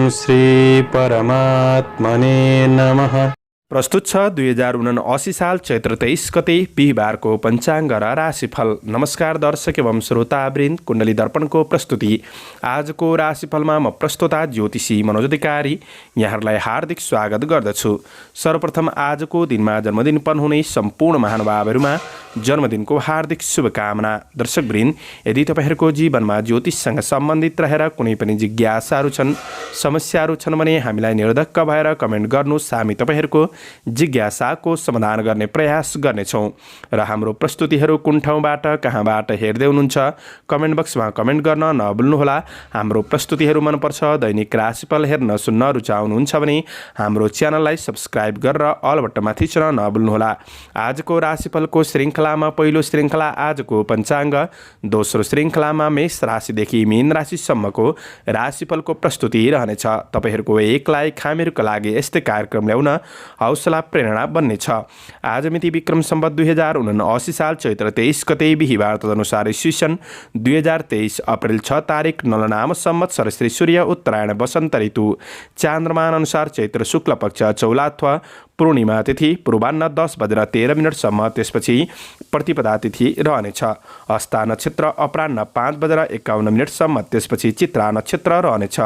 श्री परमात्मने नमः। प्रस्तुत छ 2079 साल चैत्र 23 गते बिहिबारको पञ्चाङ्ग र राशिफल। नमस्कार दर्शक एवं श्रोतावृन्द, कुण्डली दर्पणको प्रस्तुति आजको राशिफलमा म प्रस्तोता ज्योतिषी मनोज अधिकारी यहाँहरूलाई हार्दिक स्वागत गर्दछु। सर्वप्रथम आजको दिनमा जन्मदिन हुने सम्पूर्ण महानुभावहरूमा जन्मदिनको हार्दिक शुभकामना। दर्शकवृन्द, यदि तपाईँहरूको जीवनमा ज्योतिषसँग सम्बन्धित रहेर कुनै पनि जिज्ञासाहरू छन्, समस्याहरू छन् भने हामीलाई निर्धक्क भएर कमेन्ट गर्नुहोस्। हामी तपाईँहरूको जिज्ञासाको समाधान गर्ने प्रयास गर्नेछौँ र हाम्रो प्रस्तुतिहरू कुन ठाउँबाट कहाँबाट हेर्दै हुनुहुन्छ कमेन्ट बक्समा कमेन्ट गर्न नभुल्नुहोला। हाम्रो प्रस्तुतिहरू मनपर्छ, दैनिक राशिफल हेर्न सुन्न रुचाउनुहुन्छ भने हाम्रो च्यानललाई सब्सक्राइब गरेर अल बटनमा थिच्न नभुल्नुहोला। आजको राशिफलको श्रृङ्खलामा पहिलो श्रृङ्खला आजको पञ्चाङ्ग, दोस्रो श्रृङ्खलामा मेष राशिदेखि मीन राशिसम्मको राशिफलको प्रस्तुति रहनेछ। तपाईँहरूको एकलाई खामीहरूका लागि यस्तै कार्यक्रम ल्याउन हौसला प्रेरणा बन्नेछ। आज मिति विक्रम सम्वत 2079 साल चैत्र 23 गते बिहिबार, तदनुसार ईस्वी सन् 2023 अप्रेल 6 तारिक नलनाम संवत्सर श्री सूर्य उत्तरायण वसन्त ऋतु, चान्द्रमान अनुसार चैत्र शुक्ल पक्ष चौला अथवा पूर्णिमा तिथि पूर्वान्न 10:13 त्यसपछि प्रतिपदा तिथि रहनेछ। हस्ता नक्षत्र अपराह्न 5:51 त्यसपछि चित्रा नक्षत्र रहनेछ।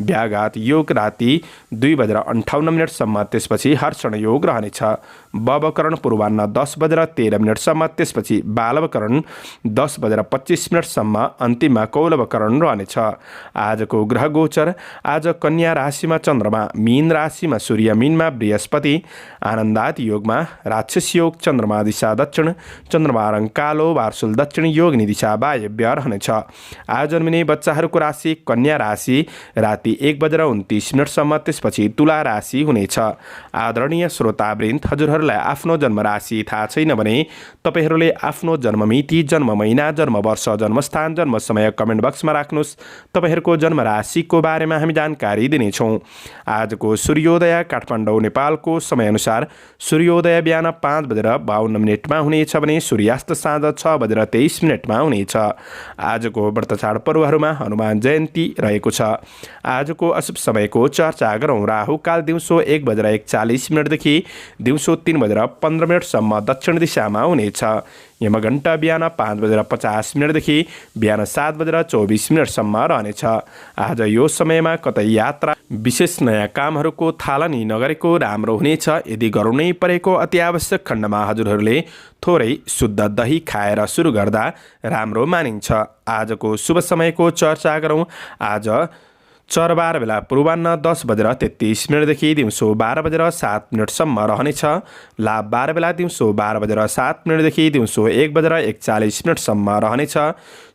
व्याघात योग राति 2:58 त्यसपछि हर्षण योग रहनेछ। बवकरण पूर्वान्न 10:13 त्यसपछि बालवकरण 10:25 अन्तिममा कौलवकरण रहनेछ। आजको ग्रह गोचर: आज कन्या राशिमा चन्द्रमा, मीन राशिमा सूर्य, मीनमा बृहस्पति, आनन्दात योगमा राक्षस योग, चन्द्रमा दिशा दक्षिण, चन्द्रमा रङ कालो, वार्सुल दक्षिण योगनी दिशा वायव्य रहनेछ। आज जन्मिने बच्चाहरूको राशि कन्या राशि राति 1:29 त्यसपछि तुला राशि हुनेछ। आदरणीय श्रोतावृन्द, हजुरहरूलाई आफ्नो जन्म राशि थाहा छैन भने तपाईँहरूले आफ्नो जन्ममिति, जन्म महिना, जन्म वर्ष, जन्मस्थान, जन्म समय कमेन्ट बक्समा राख्नुहोस्। तपाईँहरूको जन्म राशिको बारेमा हामी जानकारी दिनेछौँ। आजको सूर्योदय काठमाडौँ नेपालको समयअनुसार सूर्योदय बिहान 5:52 हुनेछ भने सूर्यास्त साँझ 6:23 हुनेछ। आजको व्रतचाड पर्वहरूमा हनुमान जयन्ती रहेको छ। आजको अशुभ समयको चर्चा गरौँ। राहुकाल दिउँसो 1:41 देखि दिउँसो 3:15 दक्षिण दिशामा हुनेछ। यमघण्टा बिहान 5:50 देखि बिहान 7:24 रहनेछ। आज यो समयमा कतै यात्रा, विशेष नयाँ कामहरूको थालनी नगरेको राम्रो हुनेछ। यदि गर्नै परेको अति आवश्यक खण्डमा हजुरहरूले थोरै शुद्ध दही खाएर सुरु गर्दा राम्रो मानिन्छ। आजको शुभ समयको चर्चा गरौँ। आज चरबार बेला पूर्वान्न 10:33 देखि दिउँसो 12:07 रहनेछ। लाभ बार बेला दिउँसो 12:07 देखि दिउँसो 1:41 रहनेछ।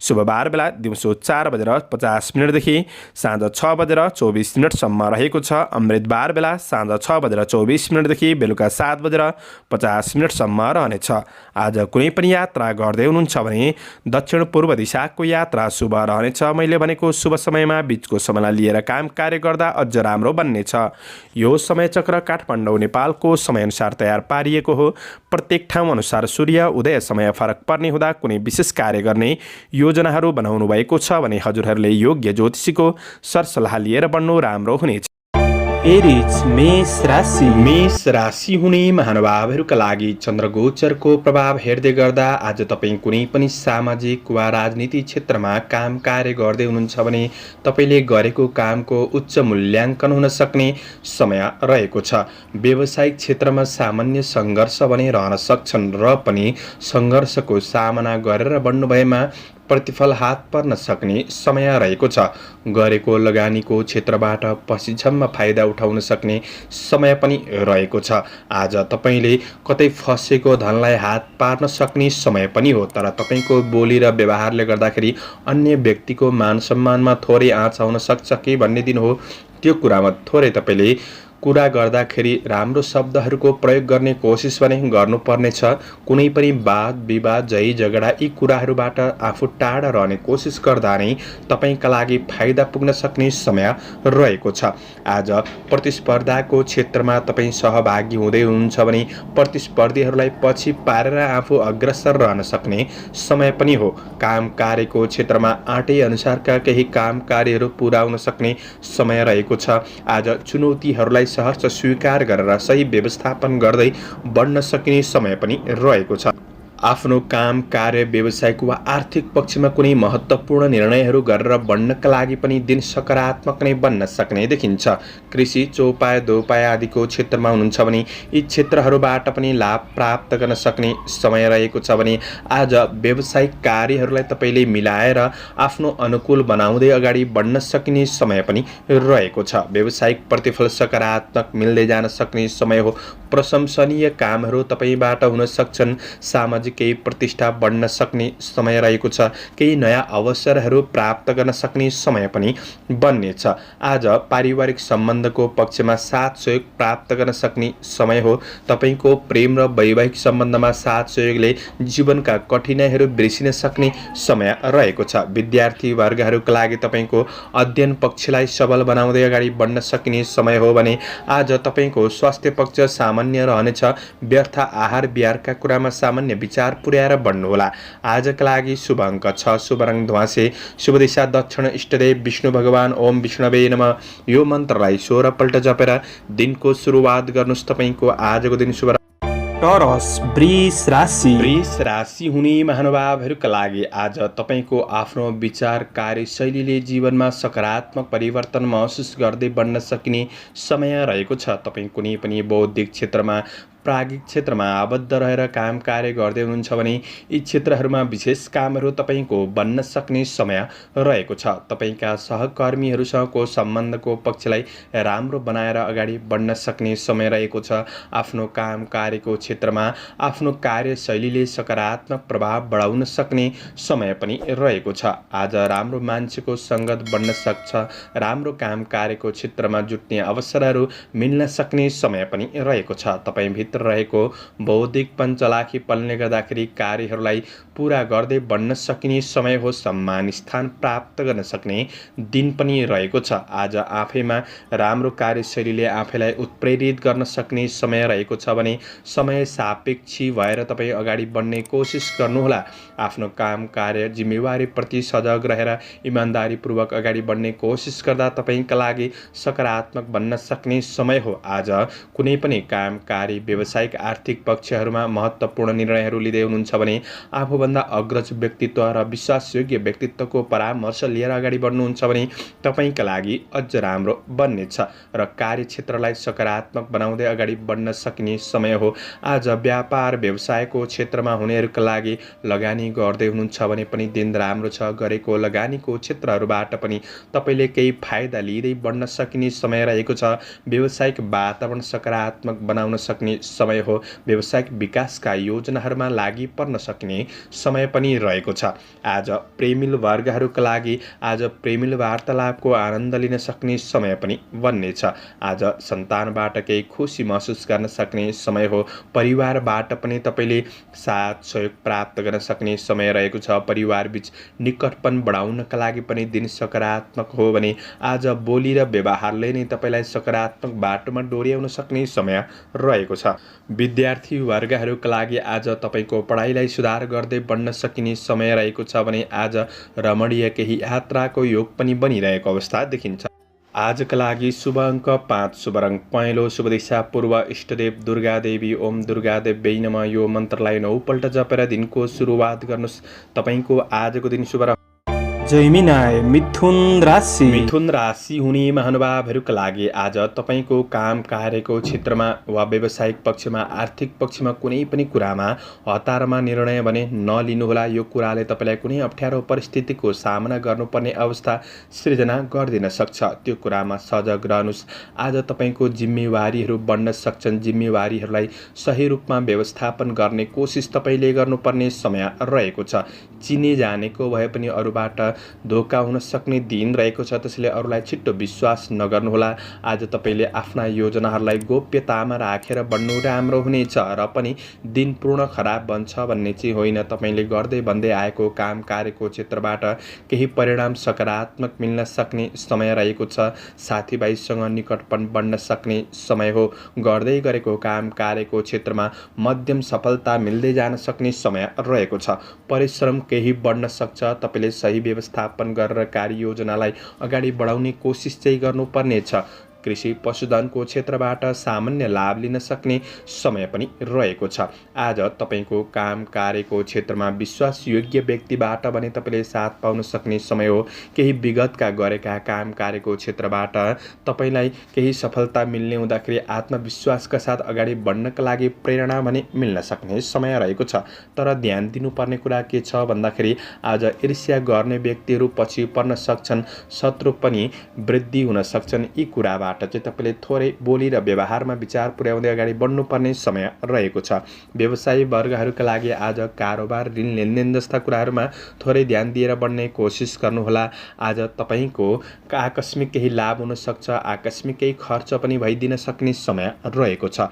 शुभ बार बेला दिउँसो 4:50 देखि साँझ 6:24 रहेको छ। अमृत बार बेला साँझ 6:24 देखि बेलुका 7:50 रहनेछ। आज कुनै पनि यात्रा गर्दै हुनुहुन्छ भने दक्षिण पूर्व दिशाको यात्रा शुभ रहनेछ। मैले भनेको शुभ समयमा बिचको समयलाई लिएर काम कार्य गर्दा अझ राम्रो बन्नेछ। यो समय चक्र काठमाडौँ नेपालको समयअनुसार तयार पारिएको हो। प्रत्येक ठाउँ अनुसार सूर्य उदय समय फरक पर्ने हुँदा कुनै विशेष कार्य गर्ने योजनाहरू बनाउनु भएको छ भने हजुरहरूले योग्य ज्योतिषीको सरसल्लाह लिएर बढ्नु राम्रो हुनेछ। एरिज मेष राशि हुने महानुभावहरूका लागि चन्द्रगोचरको प्रभाव हेर्दै गर्दा आज तपाईँ कुनै पनि सामाजिक वा राजनीति क्षेत्रमा काम कार्य गर्दै हुनुहुन्छ भने तपाईँले गरेको कामको उच्च मूल्याङ्कन हुन सक्ने समय रहेको छ। व्यावसायिक क्षेत्रमा सामान्य सङ्घर्ष भने रहन सक्छन् र पनि सङ्घर्षको सामना गरेर बढ्नुभएमा प्रतिफल हात पर्न सक्ने समय रहेको छ। गरेको लगानीको क्षेत्रबाट पछिसम्म फाइदा उठाउन सक्ने समय पनि रहेको छ। आज तपाईँले कतै फसेको धनलाई हात पार्न सक्ने समय पनि हो। तर तपाईँको बोली र व्यवहारले गर्दाखेरि अन्य व्यक्तिको मान सम्मानमा थोरै आँच आउन सक्छ कि भन्ने दिन हो। त्यो कुरामा थोरै तपाईँले कुरा गर्दाखेरि राम्रो शब्दहरूको प्रयोग गर्ने कोसिस भने गर्नुपर्नेछ। कुनै पनि वाद विवाद झै झगडा यी कुराहरूबाट आफू टाढा रहने कोसिस गर्दा नै तपाईँका लागि फाइदा पुग्न सक्ने समय रहेको छ। आज प्रतिस्पर्धाको क्षेत्रमा तपाईँ सहभागी हुँदै हुनुहुन्छ भने प्रतिस्पर्धीहरूलाई पछि पारेर आफू अग्रसर रहन सक्ने समय पनि हो। काम कार्यको क्षेत्रमा आँटे अनुसारका केही काम कार्यहरू पुरा हुन सक्ने समय रहेको छ। आज चुनौतीहरूलाई सहर्ष स्वीकार गरेर सही व्यवस्थापन गर्दै बढ्न सकिने समय पनि रहेको छ। आफ्नो काम कार्य व्यावसायिक वा आर्थिक पक्षमा कुनै महत्त्वपूर्ण निर्णयहरू गरेर बढ्नका लागि पनि दिन सकारात्मक नै बन्न सक्ने देखिन्छ। कृषि चौपाया दोपाया आदिको क्षेत्रमा हुनुहुन्छ भने यी क्षेत्रहरूबाट पनि लाभ प्राप्त गर्न सक्ने समय रहेको छ भने आज व्यावसायिक कार्यहरूलाई तपाईँले मिलाएर आफ्नो अनुकूल बनाउँदै अगाडि बढ्न सकिने समय पनि रहेको छ। व्यावसायिक प्रतिफल सकारात्मक मिल्दै जान सक्ने समय हो। प्रशंसनीय कामहरू तपाईँबाट हुन सक्छन्। सामाजिक केही प्रतिष्ठा बढ्न सक्ने समय रहेको छ। केही नयाँ अवसरहरू प्राप्त गर्न सक्ने समय पनि बन्नेछ। आज पारिवारिक सम्बन्धको पक्षमा साथ सहयोग प्राप्त गर्न सक्ने समय हो। तपाईँको प्रेम र वैवाहिक सम्बन्धमा साथ सहयोगले जीवनका कठिनाइहरू बिर्सिन सक्ने समय रहेको छ। विद्यार्थी वर्गहरूका लागि तपाईँको अध्ययन पक्षलाई सबल बनाउँदै अगाडि बढ्न सकिने समय हो भने आज तपाईँको स्वास्थ्य पक्ष सामान्य रहनेछ। व्यर्थ आहार विहारका कुरामा सामान्य विचार पुर्याएर बढ्नुहोला। आजका लागि शुभ अङ्क 6, शुभ रङ ध्वाँसे, शुभ दिशा दक्षिण, इष्टदेव विष्णु भगवान ओम विष्णवे नमः। यो मन्त्रलाई 16 पल्ट जपेर दिनको सुरुवात गर्नुहोस्। तपाईँको आजको दिन शुभ। टरस वृष राशि। वृष राशि हुने महानुभावहरूका लागि आज तपाईँको आफ्नो विचार कार्यशैलीले जीवनमा सकारात्मक परिवर्तन महसुस गर्दै बढ्न सकिने समय रहेको छ। तपाईँ कुनै पनि बौद्धिक क्षेत्रमा प्राज्ञिक क्षेत्रमा आबद्ध रहेर काम कार्य गर्दै हुनुहुन्छ भने यी क्षेत्रहरूमा विशेष कामहरू तपाईँको बन्न सक्ने समय रहेको छ। तपाईँका सहकर्मीहरूसँगको सम्बन्धको पक्षलाई राम्रो बनाएर अगाडि बढ्न सक्ने समय रहेको छ। आफ्नो काम कार्यको क्षेत्रमा आफ्नो कार्यशैलीले सकारात्मक प्रभाव बढाउन सक्ने समय पनि रहेको छ। आज राम्रो मान्छेको सङ्गत बन्न सक्छ। राम्रो काम कार्यको क्षेत्रमा जुट्ने अवसरहरू मिल्न सक्ने समय पनि रहेको छ। तपाईँ रहेको बौद्धिक पञ्चलाखीपनले गर्दाखेरि कार्यहरूलाई पूरा गर्दै बढ्न सकिने समय हो। सम्मान स्थान प्राप्त गर्न सक्ने दिन पनि रहेको छ। आज आफैमा राम्रो कार्यशैलीले आफैलाई उत्प्रेरित गर्न सक्ने समय रहेको छ भने समय सापेक्षी भएर तपाईँ अगाडि बढ्ने कोसिस गर्नुहोला। आफ्नो काम कार्य जिम्मेवारीप्रति सजग रहेर इमान्दारीपूर्वक अगाडि बढ्ने कोसिस गर्दा तपाईँका लागि सकारात्मक बन्न सक्ने समय हो। आज कुनै पनि काम कार्य व्यावसायिक आर्थिक पक्षहरूमा महत्त्वपूर्ण निर्णयहरू लिँदै हुनुहुन्छ भने आफूभन्दा अग्रज व्यक्तित्व र विश्वासयोग्य व्यक्तित्वको परामर्श लिएर अगाडि बढ्नुहुन्छ भने तपाईँका लागि अझ राम्रो बन्नेछ र कार्यक्षेत्रलाई सकारात्मक बनाउँदै अगाडि बढ्न सकिने समय हो। आज व्यापार व्यवसायको क्षेत्रमा हुनेहरूका लागि लगानी गर्दै हुनुहुन्छ भने पनि दिन राम्रो छ। गरेको लगानीको क्षेत्रहरूबाट पनि तपाईँले केही फाइदा लिँदै बढ्न सकिने समय रहेको छ। व्यावसायिक वातावरण सकारात्मक बनाउन सक्ने समय हो। व्यावसायिक विकासका योजनाहरूमा लागि पर्न सक्ने समय पनि रहेको छ। आज प्रेमिल वर्गहरूका लागि आज प्रेमिल वार्तालापको आनन्द लिन सक्ने समय पनि बन्नेछ। आज सन्तानबाट केही खुसी महसुस गर्न सक्ने समय हो। परिवारबाट पनि तपाईँले साथ सहयोग प्राप्त गर्न सक्ने समय रहेको छ। परिवारबीच निकटपन बढाउनका लागि पनि दिन सकारात्मक हो भने आज बोली र व्यवहारले नै तपाईँलाई सकारात्मक बाटोमा डोर्याउन सक्ने समय रहेको छ। विद्यार्थी वर्गहरूका लागि आज तपाईँको पढाइलाई सुधार गर्दै बढ्न सकिने समय रहेको छ भने आज रमणीय केही यात्राको योग पनि बनिरहेको अवस्था देखिन्छ। आजका लागि शुभ अङ्क 5, शुभ रङ पहेँलो, शुभ दिशा पूर्व, इष्टदेव दुर्गा देवी ओम दुर्गा देवी नमः। यो मन्त्रलाई 9 पल्ट जपेर दिनको सुरुवात गर्नुहोस्। तपाईँको आजको दिन शुभ। जैमिनाय मिथुन राशि। मिथुन राशि हुने महानुभावहरूका लागि आज तपाईँको काम कार्यको क्षेत्रमा वा व्यावसायिक पक्षमा आर्थिक पक्षमा कुनै पनि कुरामा हतारमा निर्णय भने नलिनुहोला। यो कुराले तपाईँलाई कुनै अप्ठ्यारो परिस्थितिको सामना गर्नुपर्ने अवस्था सृजना गरिदिन सक्छ। त्यो कुरामा सजग रहनुहोस्। आज तपाईँको जिम्मेवारीहरू बढ्न सक्छन्। जिम्मेवारीहरूलाई सही रूपमा व्यवस्थापन गर्ने कोसिस तपाईँले गर्नुपर्ने समय रहेको छ। चिने जानेको भए पनि अरूबाट धोका हुन सक्ने दिन रहेको छ। त्यसैले अरूलाई छिट्टो विश्वास नगर्नुहोला। आज तपाईँले आफ्ना योजनाहरूलाई गोप्यतामा राखेर बढ्नु राम्रो हुनेछ र पनि दिन पूर्ण खराब बन्छ भन्ने चाहिँ होइन। तपाईँले गर्दै भन्दै आएको काम कार्यको क्षेत्रबाट केही परिणाम सकारात्मक मिल्न सक्ने समय रहेको छ। साथीभाइसँग निकटपन बढ्न सक्ने समय हो। गर्दै गरेको काम कार्यको क्षेत्रमा मध्यम सफलता मिल्दै जान सक्ने समय रहेको छ। परिश्रम केही बढ्न सक्छ। तपाईँले सही व्यवस्थापन गरेर कार्ययोजनालाई अगाडि बढाउने कोसिस चाहिँ गर्नुपर्नेछ। कृषि पशुधनको क्षेत्रबाट सामान्य लाभ लिन सक्ने समय पनि रहेको छ। आज तपाईँको काम कार्यको क्षेत्रमा विश्वासयोग्य व्यक्तिबाट भने तपाईँले साथ पाउन सक्ने समय हो। केही विगतका गरेका काम कार्यको क्षेत्रबाट तपाईँलाई केही सफलता मिल्ने हुँदाखेरि आत्मविश्वासका साथ अगाडि बढ्नका लागि प्रेरणा भने मिल्न सक्ने समय रहेको छ। तर ध्यान दिनुपर्ने कुरा के छ भन्दाखेरि आज ईर्ष्या गर्ने व्यक्तिहरू पछि पर्न सक्छन्। शत्रु पनि वृद्धि हुन सक्छन्। यी कुराबाट चाहिँ तपाईँले थोरै बोली र व्यवहारमा विचार पुर्याउँदै अगाडि बढ्नुपर्ने समय रहेको छ। व्यवसायी वर्गहरूका लागि आज कारोबार, ऋण लेनदेन जस्ता कुराहरूमा थोरै ध्यान दिएर बढ्ने कोसिस गर्नुहोला। आज तपाईँको आकस्मिक केही लाभ हुन सक्छ। आकस्मिक केही खर्च पनि भइदिन सक्ने समय रहेको छ।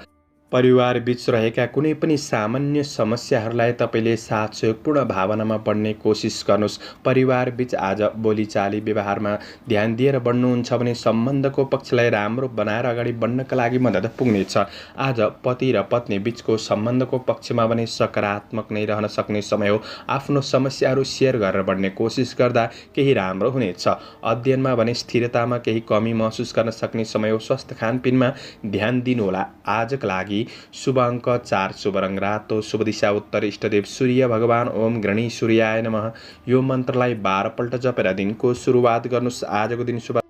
परिवार बीच रहेका कुनै पनि सामान्य समस्याहरूलाई तपाईँले साथ सहयोगपूर्ण भावनामा बढ्ने कोसिस गर्नुहोस्। परिवार बीच आज बोलीचाली व्यवहारमा ध्यान दिएर बढ्नुहुन्छ भने सम्बन्धको पक्षलाई राम्रो बनाएर अगाडि बढ्नका लागि मद्दत पुग्नेछ। आज पति र पत्नी बीचको सम्बन्धको पक्षमा भने सकारात्मक नै रहन सक्ने समय हो। आफ्नो समस्याहरू सेयर गरेर बढ्ने कोसिस गर्दा केही राम्रो हुनेछ। अध्ययनमा भने स्थिरतामा केही कमी महसुस गर्न सक्ने समय हो। स्वास्थ्य खानपिनमा ध्यान दिनुहोला। आजका लागि शुभ अङ्क 4, शुभ रङ रातो, शुभ दिशा उत्तर, इष्टदेव सूर्य भगवान। ओम गृणी सूर्याय नमः। यो मन्त्रलाई 12 पल्ट जपेर दिनको सुरुवात गर्नुहोस्। आजको दिन शुभ।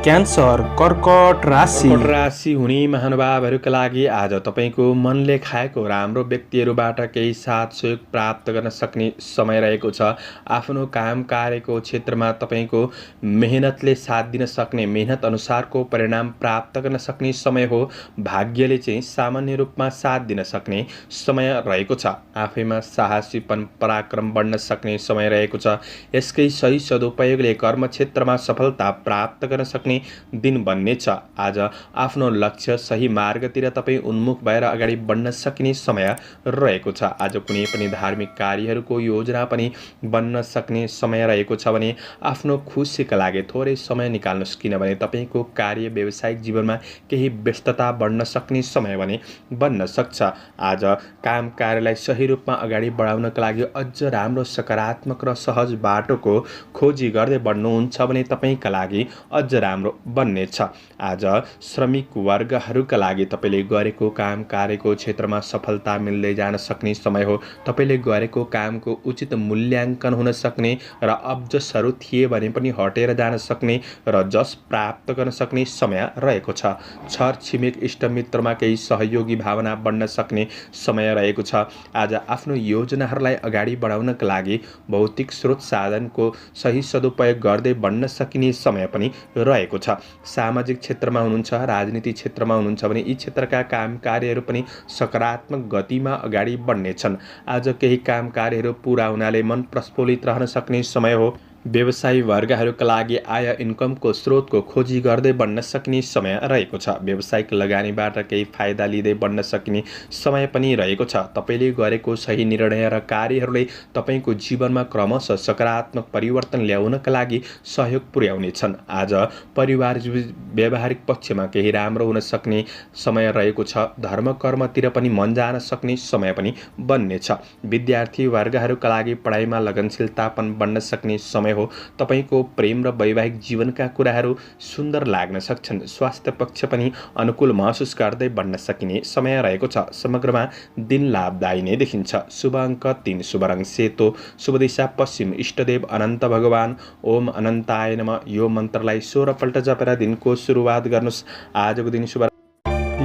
क्यान्सर, कर्कट राशि। कर्कट राशि हुने महानुभावहरूका लागि आज तपाईँको मनले खाएको राम्रो व्यक्तिहरूबाट केही साथ सहयोग प्राप्त गर्न सक्ने समय रहेको छ। आफ्नो काम कार्यको क्षेत्रमा तपाईँको मेहनतले साथ दिन सक्ने, मेहनत अनुसारको परिणाम प्राप्त गर्न सक्ने समय हो। भाग्यले चाहिँ सामान्य रूपमा साथ दिन सक्ने समय रहेको छ। आफैमा साहसीपन, पराक्रम बढ्न सक्ने समय रहेको छ। यसकै सही सदुपयोगले कर्मक्षेत्रमा सफलता प्राप्त गर्न सक्ने दिन बन्नेछ। आज आफ्नो लक्ष्य, सही मार्गतिर तपाईँ उन्मुख भएर अगाडि बढ्न सक्ने समय रहेको छ। आज कुनै पनि धार्मिक कार्यहरूको योजना पनि बन्न सक्ने समय रहेको छ भने आफ्नो खुसीका लागि थोरै समय निकाल्नुहोस्। किनभने तपाईँको कार्य व्यावसायिक जीवनमा केही व्यस्तता बढ्न सक्ने समय भने बन्न सक्छ। आज काम कार्यलाई सही रूपमा अगाडि बढाउनका लागि अझ राम्रो सकारात्मक र सहज बाटोको खोजी गर्दै बढ्नुहुन्छ भने तपाईँका लागि अझ राम्रो बन्नेछ। आज श्रमिक वर्गहरूका लागि तपाईँले गरेको काम कार्यको क्षेत्रमा सफलता मिल्दै जान सक्ने समय हो। तपाईँले गरेको कामको उचित मूल्याङ्कन हुन सक्ने र अब्जसहरू थिए भने पनि हटेर जान सक्ने र जस प्राप्त गर्न सक्ने समय रहेको छ। छर छिमेक इष्टमित्रमा केही सहयोगी भावना बढ्न सक्ने समय रहेको छ। आज आफ्नो योजनाहरूलाई अगाडि बढाउनका लागि भौतिक स्रोत साधनको सही सदुपयोग गर्दै बढ्न सकिने समय पनि रहेको छ। सामाजिक क्षेत्रमा हुनुहुन्छ, राजनीति क्षेत्रमा हुनुहुन्छ भने यी क्षेत्रका काम कार्यहरू पनि सकारात्मक गतिमा अगाडि बढ्नेछन्। आज केही काम कार्यहरू पूरा हुनाले मन प्रस्फुलित रहन सक्ने समय हो। व्यवसायी वर्गहरूका लागि आय इन्कमको स्रोतको खोजी गर्दै बढ्न सक्ने समय रहेको छ। व्यावसायिक लगानीबाट केही फाइदा लिँदै बढ्न सकिने समय पनि रहेको छ। तपाईँले गरेको सही निर्णय र कार्यहरूले तपाईँको जीवनमा क्रमशः सकारात्मक परिवर्तन ल्याउनका लागि सहयोग पुर्याउनेछन्। आज परिवार व्यावहारिक पक्षमा केही राम्रो हुन सक्ने समय रहेको छ। धर्म कर्मतिर पनि मन जान सक्ने समय पनि बन्नेछ। विद्यार्थी वर्गहरूका लागि पढाइमा लगनशीलतापन बढ्न सक्ने समय हो। तपाईको प्रेम र वैवाहिक जीवनका कुराहरू सुन्दर लाग्न सक्छन्। स्वास्थ्य पक्ष पनि अनुकूल महसुस गर्दै बढ्न सकिने समय रहेको छ। समग्रमा दिन लाभदायी नै देखिन्छ। शुभ अङ्क 3, शुभ रङ सेतो, शुभ दिशा पश्चिम, इष्टदेव अनन्त भगवान। ओम अनन्ताय नमः। यो मन्त्रलाई 16 पल्ट जपेर दिनको सुरुवात गर्नुहोस्। आजको दिन शुभ।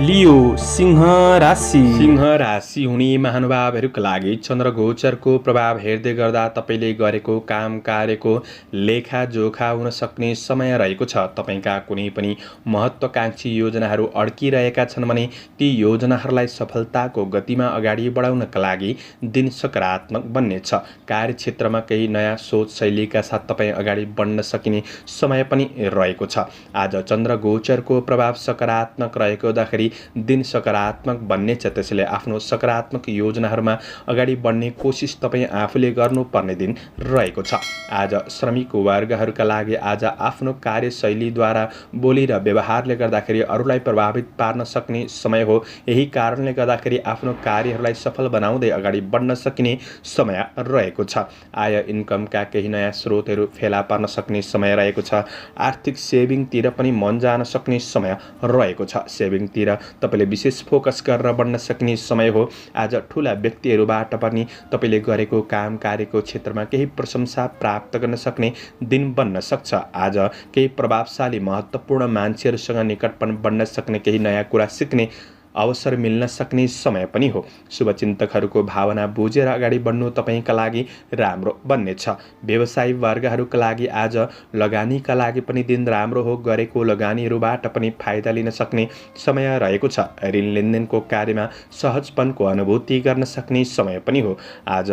लियो सिंह राशि। सिंह राशि हुने महानुभावहरूका लागि चन्द्रगोचरको प्रभाव हेर्दै गर्दा तपाईँले गरेको काम कार्यको लेखाजोखा हुन सक्ने समय रहेको छ। तपाईँका कुनै पनि महत्त्वाकांक्षी योजनाहरू अड्किरहेका छन् भने ती योजनाहरूलाई सफलताको गतिमा अगाडि बढाउनका लागि दिन सकारात्मक बन्नेछ। कार्यक्षेत्रमा केही नयाँ सोच शैलीका साथ तपाईँ अगाडि बढ्न सकिने समय पनि रहेको छ। आज चन्द्रगोचरको प्रभाव सकारात्मक रहेको हुँदाखेरि दिन सकारात्मक बन्नेछ। त्यसैले आफ्नो सकारात्मक योजनाहरूमा अगाडि बढ्ने कोसिस तपाईँ आफूले गर्नुपर्ने दिन रहेको छ। आज श्रमिक वर्गहरूका लागि आज आफ्नो कार्यशैलीद्वारा बोली र व्यवहारले गर्दाखेरि अरूलाई प्रभावित पार्न सक्ने समय हो। यही कारणले गर्दाखेरि आफ्नो कार्यहरूलाई सफल बनाउँदै अगाडि बढ्न सकिने समय रहेको छ। आय इन्कमका केही नयाँ स्रोतहरू फेला पार्न सक्ने समय रहेको छ। आर्थिक सेभिङतिर पनि मन जान सक्ने समय रहेको छ। सेभिङतिर तपाईँले विशेष फोकस गरेर बढ्न सक्ने समय हो। आज ठुला व्यक्तिहरूबाट पनि तपाईँले गरेको काम कार्यको क्षेत्रमा केही प्रशंसा प्राप्त गर्न सक्ने दिन बन्न सक्छ। आज केही प्रभावशाली महत्त्वपूर्ण मान्छेहरूसँग निकटपन बन्न सक्ने, केही नयाँ कुरा सिक्ने अवसर मिल्न सक्ने समय पनि हो। शुभचिन्तकहरूको भावना बुझेर अगाडि बढ्नु तपाईँका लागि राम्रो बन्नेछ। व्यवसायी वर्गहरूका लागि आज लगानीका लागि पनि दिन राम्रो हो। गरेको लगानीहरूबाट पनि फाइदा लिन सक्ने समय रहेको छ। ऋण लेनदेनको कार्यमा सहजपनको अनुभूति गर्न सक्ने समय पनि हो। आज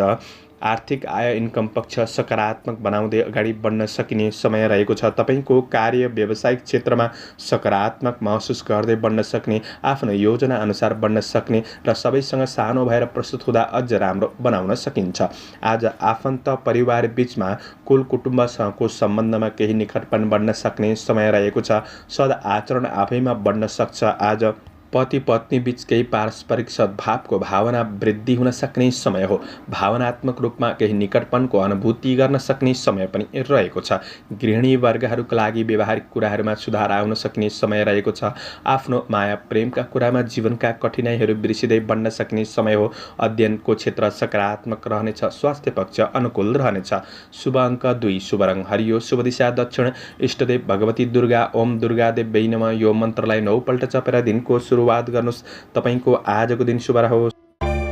आर्थिक आय इन्कम पक्ष सकारात्मक बनाउँदै अगाडि बढ्न सकिने समय रहेको छ। तपाईँको कार्य व्यावसायिक क्षेत्रमा सकारात्मक महसुस गर्दै बढ्न सक्ने, आफ्नो योजना अनुसार बढ्न सक्ने र सबैसँग सानो भएर प्रस्तुत हुँदा अझ राम्रो बनाउन सकिन्छ। आज आफन्त परिवार बीचमा कुल कुटुम्बसँगको सम्बन्धमा केही निकटपन बढ्न सक्ने समय रहेको छ। सद आचरण आफैमा बढ्न सक्छ। आज पति पत्नी बीच केही पारस्परिक सद्भावको भावना वृद्धि हुन सक्ने समय हो। भावनात्मक रूपमा केही निकटपनको अनुभूति गर्न सक्ने समय पनि रहेको छ। गृहिणी वर्गहरूका लागि व्यवहारिक कुराहरूमा सुधार आउन सक्ने समय रहेको छ। आफ्नो माया प्रेमका कुरामा जीवनका कठिनाइहरू बिर्सिँदै बढ्न सक्ने समय हो। अध्ययनको क्षेत्र सकारात्मक रहनेछ। स्वास्थ्य पक्ष अनुकूल रहनेछ। शुभ अङ्क 2, शुभ रङ हरियो, शुभ दिशा दक्षिण, इष्टदेव भगवती दुर्गा, ओम दुर्गा देवी नमः। यो मन्त्रलाई 9 पल्ट जपेर दिनको सुरुवात गर्नुहोस्। तपाईको आजको दिन शुभ रहोस्।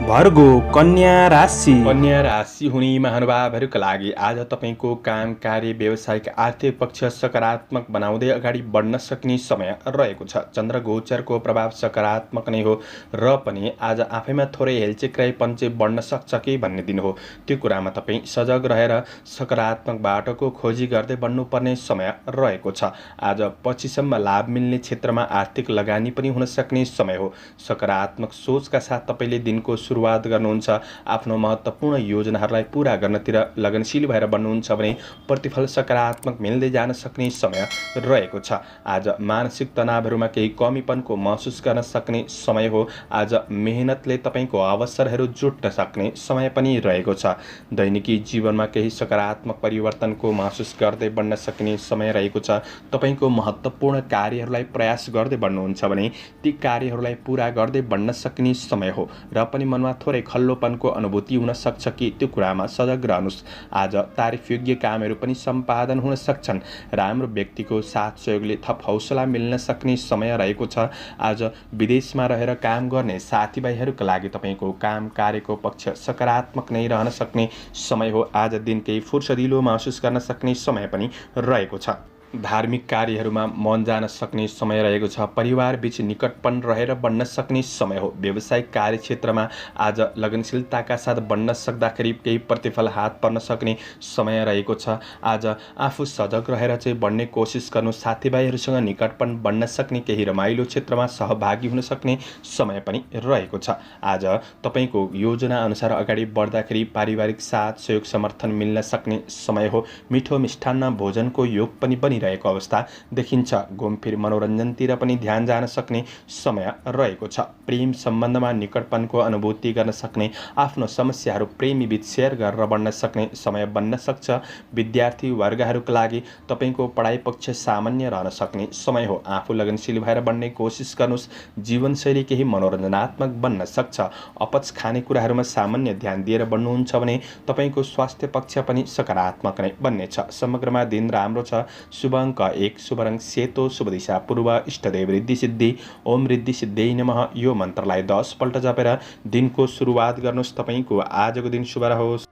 भर्गो कन्या राशि। कन्या राशि हुने महानुभावहरूका लागि आज तपाईँको काम कार्य व्यावसायिक आर्थिक पक्ष सकारात्मक बनाउँदै अगाडि बढ्न सक्ने समय रहेको छ। चन्द्रगोचरको प्रभाव सकारात्मक नै हो र पनि आज आफैमा थोरै हेलचेक्राइपन चाहिँ बढ्न सक्छ कि भन्ने दिन हो। त्यो कुरामा तपाईँ सजग रहेर सकारात्मक बाटोको खोजी गर्दै बढ्नुपर्ने समय रहेको छ। आज पछिसम्म लाभ मिल्ने क्षेत्रमा आर्थिक लगानी पनि हुन सक्ने समय हो। सकारात्मक सोचका साथ तपाईँले दिनको सुरुवात गर्नुहुन्छ। आफ्नो महत्त्वपूर्ण योजनाहरूलाई पूरा गर्नतिर लगनशील भएर बन्नुहुन्छ भने प्रतिफल सकारात्मक मिल्दै जान सक्ने समय रहेको छ। आज मानसिक तनावहरूमा केही कमीपनको महसुस गर्न सक्ने समय हो। आज मेहनतले तपाईँको अवसरहरू जुट्न सक्ने समय पनि रहेको छ। दैनिकी जीवनमा केही सकारात्मक परिवर्तनको महसुस गर्दै बढ्न सक्ने समय रहेको छ। तपाईँको महत्त्वपूर्ण कार्यहरूलाई प्रयास गर्दै बढ्नुहुन्छ भने ती कार्यहरूलाई पूरा गर्दै बढ्न सक्ने समय हो र पनि मनमा थोरै खल्लोपनको अनुभूति हुन सक्छ कि त्यो कुरामा सजग रहनुहोस्। आज तारिफयोग्य कामहरू पनि सम्पादन हुन सक्छन्। राम्रो व्यक्तिको साथ सहयोगले थप हौसला मिल्न सक्ने समय रहेको छ। आज विदेशमा रहेर काम गर्ने साथीभाइहरूका लागि तपाईँको काम कार्यको पक्ष सकारात्मक नै रहन सक्ने समय हो। आज दिन केही फुर्सदिलो महसुस गर्न सक्ने समय पनि रहेको छ। धार्मिक कार्यहरूमा मन जान सक्ने समय रहेको छ। परिवार बीच निकटपन रहेर बढ्न सक्ने समय हो। व्यावसायिक कार्यक्षेत्रमा आज लगनशीलताका साथ बढ्न सक्दाखेरि केही प्रतिफल हात पर्न सक्ने समय रहेको छ। आज आफू सजग रहेर चाहिँ बढ्ने कोसिस गर्नु। साथीभाइहरूसँग निकटपन बढ्न सक्ने, केही रमाइलो क्षेत्रमा सहभागी हुन सक्ने समय पनि रहेको छ। आज तपाईँको योजना अनुसार अगाडि बढ्दाखेरि पारिवारिक साथ सहयोग समर्थन मिल्न सक्ने समय हो। मिठो मिष्ठान्न भोजनको योग पनि रहेको अवस्था देखिन्छ। घुमफिर मनोरञ्जनतिर पनि ध्यान जान सक्ने समय रहेको छ। प्रेम सम्बन्धमा निकटपनको अनुभूति गर्न सक्ने, आफ्नो समस्याहरू प्रेमी बीच सेयर गरेर बढ्न सक्ने समय बन्न सक्छ। विद्यार्थी वर्गहरूका लागि तपाईँको पढाइ पक्ष सामान्य रहन सक्ने समय हो। आफू लगनशील भएर बढ्ने कोसिस गर्नुहोस्। जीवनशैली केही मनोरञ्जनात्मक बन्न सक्छ। अपच खानेकुराहरूमा सामान्य ध्यान दिएर बढ्नुहुन्छ भने तपाईँको स्वास्थ्य पक्ष पनि सकारात्मक नै बन्नेछ। समग्रमा दिन राम्रो छ। शुभ अङ्क 1, शुभ रङ सेतो, शुभ दिशा पूर्व, इष्टदेव रिद्धि सिद्धि, ओम रिद्धि सिद्धियै नमः यो मन्त्रलाई 10 पल्ट जपेर दिनको सुरुवात गर्नुहोस्। तपाईँको आजको दिन शुभ रहोस्।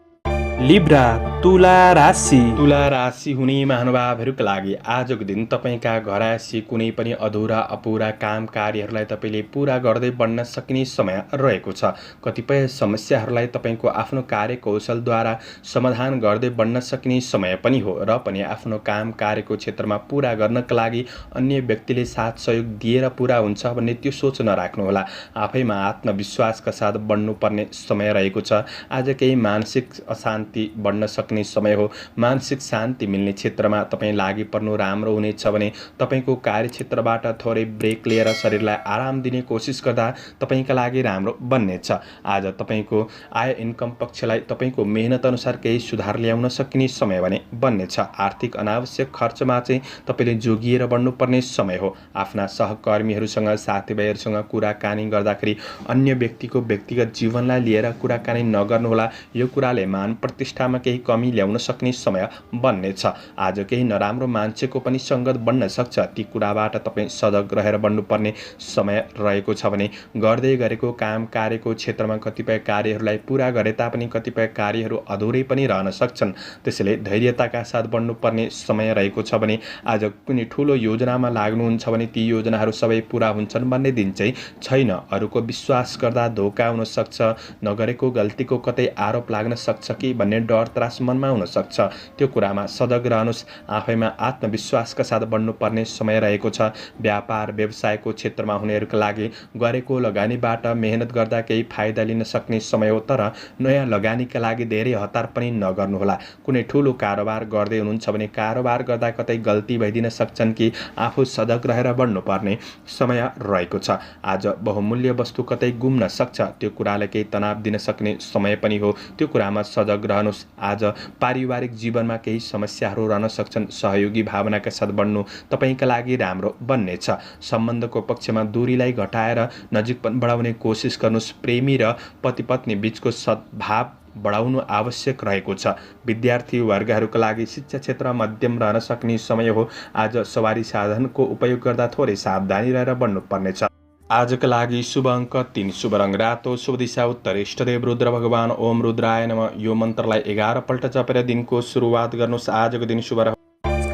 लिब्रा तुला राशि तुला राशि हुने महानुभावहरूका लागि आजको दिन तपाईँका घरायसी कुनै पनि अधुरा अपुरा काम कार्यहरूलाई तपाईँले पुरा गर्दै बढ्न सकिने समय रहेको छ। कतिपय समस्याहरूलाई तपाईँको आफ्नो कार्यकौशलद्वारा समाधान गर्दै बढ्न सकिने समय पनि हो र पनि आफ्नो काम कार्यको क्षेत्रमा पुरा गर्नका लागि अन्य व्यक्तिले साथ सहयोग दिएर पुरा हुन्छ भन्ने त्यो सोच नराख्नुहोला। आफैमा आत्मविश्वासका साथ बढ्नुपर्ने समय रहेको छ। आज केही मानसिक अशान्ति बढ्न सक्ने समय हो। मानसिक शान्ति मिल्ने क्षेत्रमा तपाईँ लागि पर्नु राम्रो हुनेछ भने तपाईँको कार्यक्षेत्रबाट थोरै ब्रेक लिएर शरीरलाई आराम दिने कोसिस गर्दा तपाईँका लागि राम्रो बन्नेछ। आज तपाईँको आय इन्कम पक्षलाई तपाईँको मेहनत अनुसार केही सुधार ल्याउन सकिने समय भने बन्नेछ। आर्थिक अनावश्यक खर्चमा चाहिँ तपाईँले जोगिएर बढ्नुपर्ने समय हो। आफ्ना सहकर्मीहरूसँग साथीभाइहरूसँग कुराकानी गर्दाखेरि अन्य व्यक्तिको व्यक्तिगत जीवनलाई लिएर कुराकानी नगर्नुहोला। यो कुराले मान प्रतिष्ठामा केही कमी ल्याउन सक्ने समय बन्नेछ। आज केही नराम्रो मान्छेको पनि सङ्गत बन्न सक्छ। ती कुराबाट तपाईँ सजग रहेर बढ्नुपर्ने समय रहेको छ भने गर्दै गरेको काम कार्यको क्षेत्रमा कतिपय कार्यहरूलाई पुरा गरे तापनि कतिपय कार्यहरू अधुरै पनि रहन सक्छन्। त्यसैले धैर्यताका साथ बढ्नुपर्ने समय रहेको छ भने आज कुनै ठुलो योजनामा लाग्नुहुन्छ भने ती योजनाहरू सबै पुरा हुन्छन् भन्ने दिन चाहिँ छैन। अरूको विश्वास गर्दा धोका हुन सक्छ। नगरेको गल्तीको कतै आरोप लाग्न सक्छ कि भन्ने डर त्रास मनमा हुन सक्छ। त्यो कुरामा सजग रहनुहोस्। आफैमा आत्मविश्वासका साथ बढ्नुपर्ने समय रहेको छ। व्यापार व्यवसायको क्षेत्रमा हुनेहरूका लागि गरेको लगानीबाट मेहनत गर्दा केही फाइदा लिन सक्ने समय हो। तर नयाँ लगानीका लागि धेरै हतार पनि नगर्नुहोला। कुनै ठुलो कारोबार गर्दै हुनुहुन्छ भने कारोबार गर्दा कतै गल्ती भइदिन सक्छन् कि आफू सजग रहेर बढ्नुपर्ने समय रहेको छ। आज बहुमूल्य वस्तु कतै गुम्न सक्छ। त्यो कुराले केही तनाव दिन सक्ने समय पनि हो। त्यो कुरामा सजग रहनुहोस्। आज पारिवारिक जीवनमा केही समस्याहरू रहन सक्छन्। सहयोगी भावनाका साथ बढ्नु तपाईँका लागि राम्रो बन्नेछ। सम्बन्धको पक्षमा दूरीलाई घटाएर नजिकपन बढाउने कोसिस गर्नुहोस्। प्रेमी र पति पत्नी बीचको सद्भाव बढाउनु आवश्यक रहेको छ। विद्यार्थी वर्गहरूका लागि शिक्षा क्षेत्र मध्यम रहन सक्ने समय हो। आज सवारी साधनको उपयोग गर्दा थोरै सावधानी रहेर बढ्नुपर्नेछ। आजका लागि शुभ अङ्क 3, शुभ रङ रातो, शुभ दिशा उत्तर, इष्टदेव रुद्र भगवान ओम रुद्राय नमः यो मन्त्रलाई 11 पल्ट जपेर दिनको सुरुवात गर्नुहोस्। आजको दिन शुभ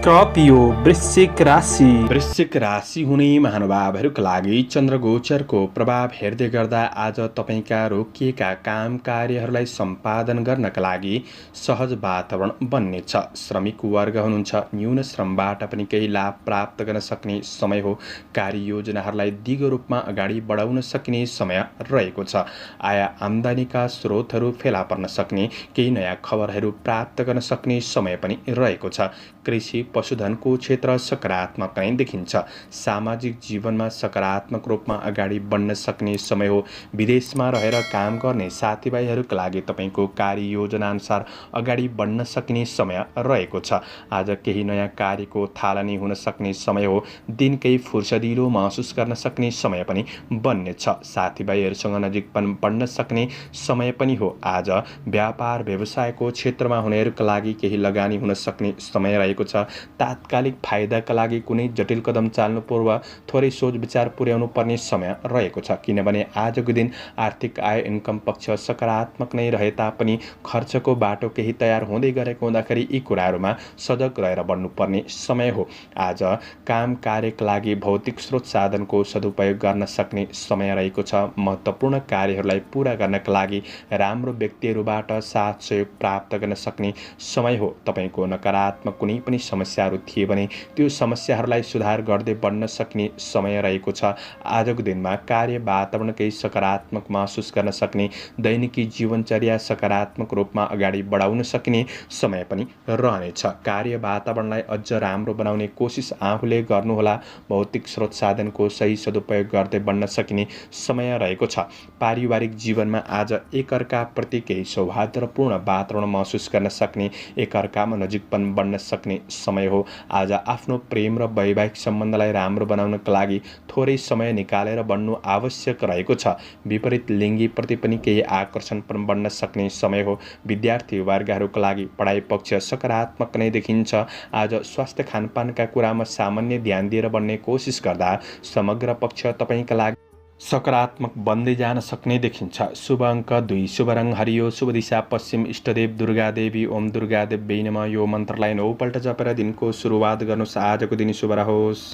स्कर्पियो वृश्चिक राशि वृश्चिक राशि हुने महानुभावहरूका लागि चन्द्रगोचरको प्रभाव हेर्दै गर्दा आज तपाईँका रोकिएका काम कार्यहरूलाई सम्पादन गर्नका लागि सहज वातावरण बन्नेछ। श्रमिक वर्ग हुनुहुन्छ, न्यून श्रमबाट पनि केही लाभ प्राप्त गर्न सक्ने समय हो। कार्ययोजनाहरूलाई दिगो रूपमा अगाडि बढाउन सकिने समय रहेको छ। आय आम्दानीका स्रोतहरू फेला पर्न सक्ने, केही नयाँ खबरहरू प्राप्त गर्न सक्ने समय पनि रहेको छ। कृषि पशुधनको क्षेत्र सकारात्मक नै देखिन्छ। सामाजिक जीवनमा सकारात्मक रूपमा अगाडि बढ्न सक्ने समय हो। विदेशमा रहेर काम गर्ने साथीभाइहरूका लागि तपाईँको कार्ययोजना अनुसार अगाडि बढ्न सकिने समय रहेको छ। आज केही नयाँ कार्यको थालनी हुन सक्ने समय हो। दिन केही फुर्सदिलो महसुस गर्न सक्ने समय पनि बन्नेछ। साथीभाइहरूसँग नजिकपन बढ्न सक्ने समय पनि हो। आज व्यापार व्यवसायको क्षेत्रमा हुनेहरूका लागि केही लगानी हुन सक्ने समय रहेको छ। तात्कालिक फाइदाका लागि कुनै जटिल कदम चाल्नु पूर्व थोरै सोच विचार पुर्याउनु पर्ने समय रहेको छ। किनभने आजको दिन आर्थिक आय इन्कम पक्ष सकारात्मक नै रहे तापनि खर्चको बाटो केही तयार हुँदै गरेको हुँदाखेरि यी कुराहरूमा सजग रहेर बढ्नुपर्ने समय हो। आज काम कार्यका लागि भौतिक स्रोत साधनको सदुपयोग गर्न सक्ने समय रहेको छ। महत्त्वपूर्ण कार्यहरूलाई पुरा गर्नका लागि राम्रो व्यक्तिहरूबाट साथ सहयोग प्राप्त गर्न सक्ने समय हो। तपाईँको नकारात्मक कुनै पनि समस्याहरू थिए भने त्यो समस्याहरूलाई सुधार गर्दै बढ्न सक्ने समय रहेको छ। आजको दिनमा कार्य वातावरण केही सकारात्मक महसुस गर्न सक्ने, दैनिकी जीवनचर्या सकारात्मक रूपमा अगाडि बढाउन सकिने समय पनि रहनेछ। कार्य वातावरणलाई अझ राम्रो बनाउने कोसिस आफूले गर्नुहोला। भौतिक स्रोत साधनको सही सदुपयोग गर्दै बढ्न सकिने समय रहेको छ। पारिवारिक जीवनमा आज एकअर्काप्रति केही सौहार्दपूर्ण वातावरण महसुस गर्न सक्ने, एकअर्कामा नजिकपन बढ्न सक्ने समय समय हो। आज आफ्नो प्रेम र वैवाहिक सम्बन्धलाई राम्रो बनाउनका लागि थोरै समय निकालेर बढ्नु आवश्यक रहेको छ। विपरीत लिङ्गीप्रति पनि केही आकर्षण बढ्न सक्ने समय हो। विद्यार्थी वर्गहरूका लागि पढाइ पक्ष सकारात्मक नै देखिन्छ। आज स्वास्थ्य खानपानका कुरामा सामान्य ध्यान दिएर बढ्ने कोसिस गर्दा समग्र पक्ष तपाईँका लागि सकारात्मक बन्दै जान सक्ने देखिन्छ। शुभ अङ्क 2, शुभ रङ हरियो, शुभ दिशा पश्चिम, इष्टदेव दुर्गा देवी, ओम दुर्गा देवी नमः। यो मन्त्रलाई 9 पल्ट जपेर दिनको सुरुवात गर्नुहोस्। आजको दिन शुभ रहोस्।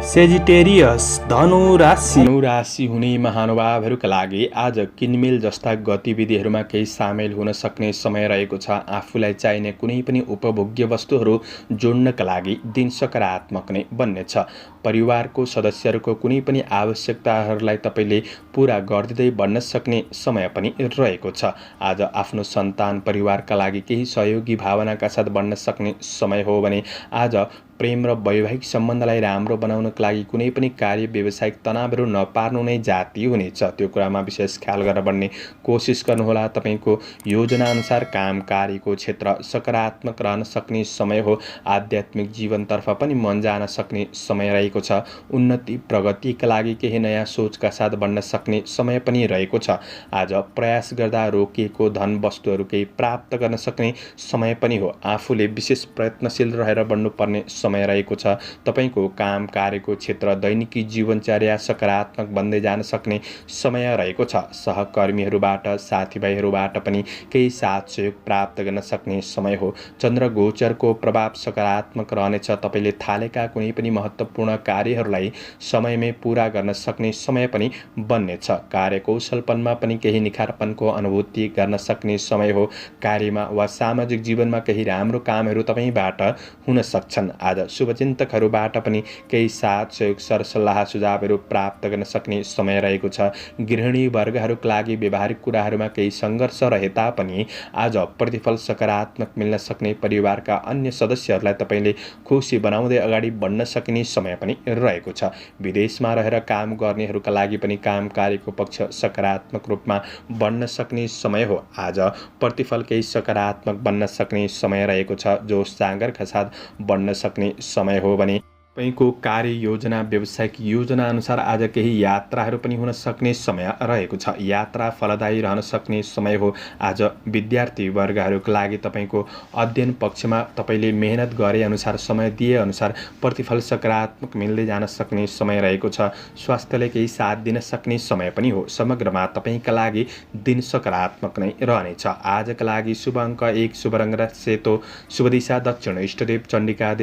सेजिटेरियस धनु राशि। धनु राशि हुने महानुभावहरूका लागि आज किनमेल जस्ता गतिविधिहरूमा केही सामेल हुन सक्ने समय रहेको छ। आफूलाई चाहिने कुनै पनि उपभोग्य वस्तुहरू जोड्नका लागि दिन सकारात्मक नै बन्नेछ। परिवारको सदस्यहरूको कुनै पनि आवश्यकताहरूलाई तपाईँले पुरा गरिदिँदै बढ्न सक्ने समय पनि रहेको छ। आज आफ्नो सन्तान परिवारका लागि केही सहयोगी भावनाका साथ बढ्न सक्ने समय हो भने आज प्रेम र वैवाहिक सम्बन्धलाई राम्रो बनाउनका लागि कुनै पनि कार्य व्यावसायिक तनावहरू नपार्नु नै जाति हुनेछ। त्यो कुरामा विशेष ख्याल गरेर बढ्ने कोसिस गर्नुहोला। तपाईँको योजनाअनुसार काम कार्यको क्षेत्र सकारात्मक रहन सक्ने समय हो। आध्यात्मिक जीवनतर्फ पनि मन जान सक्ने समय रहेको छ। उन्नति प्रगतिका लागि केही नयाँ सोचका साथ बढ्न सक्ने समय पनि रहेको छ। आज प्रयास गर्दा रोकिएको धन वस्तुहरू केही प्राप्त गर्न सक्ने समय पनि हो। आफूले विशेष प्रयत्नशील रहेर बढ्नुपर्ने समय रहेको छ। तपाईको काम कार्यको क्षेत्र दैनिकी जीवनचर्या सकारात्मक बन्दै जान सक्ने समय रहेको छ। सहकर्मीहरूबाट साथीभाइहरूबाट पनि केही साथ सहयोग प्राप्त गर्न सक्ने समय हो। चन्द्र गोचरको प्रभाव सकारात्मक रहनेछ। तपाईले थालेका कुनै पनि महत्त्वपूर्ण कार्यहरूलाई समयमै पूरा गर्न सक्ने समय पनि बन्नेछ। कार्यकौशलपनमा पनि केही निखारपनको अनुभूति गर्न सक्ने समय हो। कार्यमा वा सामाजिक जीवनमा केही राम्रो कामहरू तपाईबाट हुन सक्छन्। आज शुभचिन्तकहरूबाट पनि केही साथ सहयोग सरसल्लाह सुझावहरू प्राप्त गर्न सक्ने समय रहेको छ। गृहिणी वर्गहरूका लागि व्यवहारिक कुराहरूमा केही सङ्घर्ष रहे तापनि आज प्रतिफल सकारात्मक मिल्न सक्ने परिवारका अन्य सदस्यहरूलाई तपाईँले खुसी बनाउँदै अगाडि बढ्न सकिने समय पनि रहेको छ। विदेशमा रहेर काम गर्नेहरूका लागि पनि काम कार्यको पक्ष सकारात्मक रूपमा बढ्न सक्ने समय हो। आज प्रतिफल केही सकारात्मक बन्न सक्ने समय रहेको छ। जोश जाँगरका साथ बढ्न सक्ने समय हो भने तपाईँको कार्य योजना व्यावसायिक योजना अनुसार आज केही यात्राहरू पनि हुन सक्ने समय रहेको छ। यात्रा फलदायी रहन सक्ने समय हो। आज विद्यार्थी वर्गहरूका लागि तपाईँको अध्ययन पक्षमा तपाईँले मेहनत गरे अनुसार समय दिए अनुसार प्रतिफल सकारात्मक मिल्दै जान सक्ने समय रहेको छ। स्वास्थ्यले केही साथ दिन सक्ने समय पनि हो। समग्रमा तपाईँका लागि दिन सकारात्मक नै रहनेछ। आजका लागि शुभ अङ्क 1, शुभ रङ सेतो, शुभ दिशा दक्षिण, इष्टदेव चण्डिका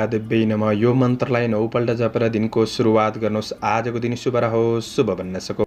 देवी नमः। यो मन्त्रलाई 9 पल्ट जपेर दिनको सुरुवात गर्नुहोस्। आजको दिन शुभ रहोस्, शुभ बन्न सको।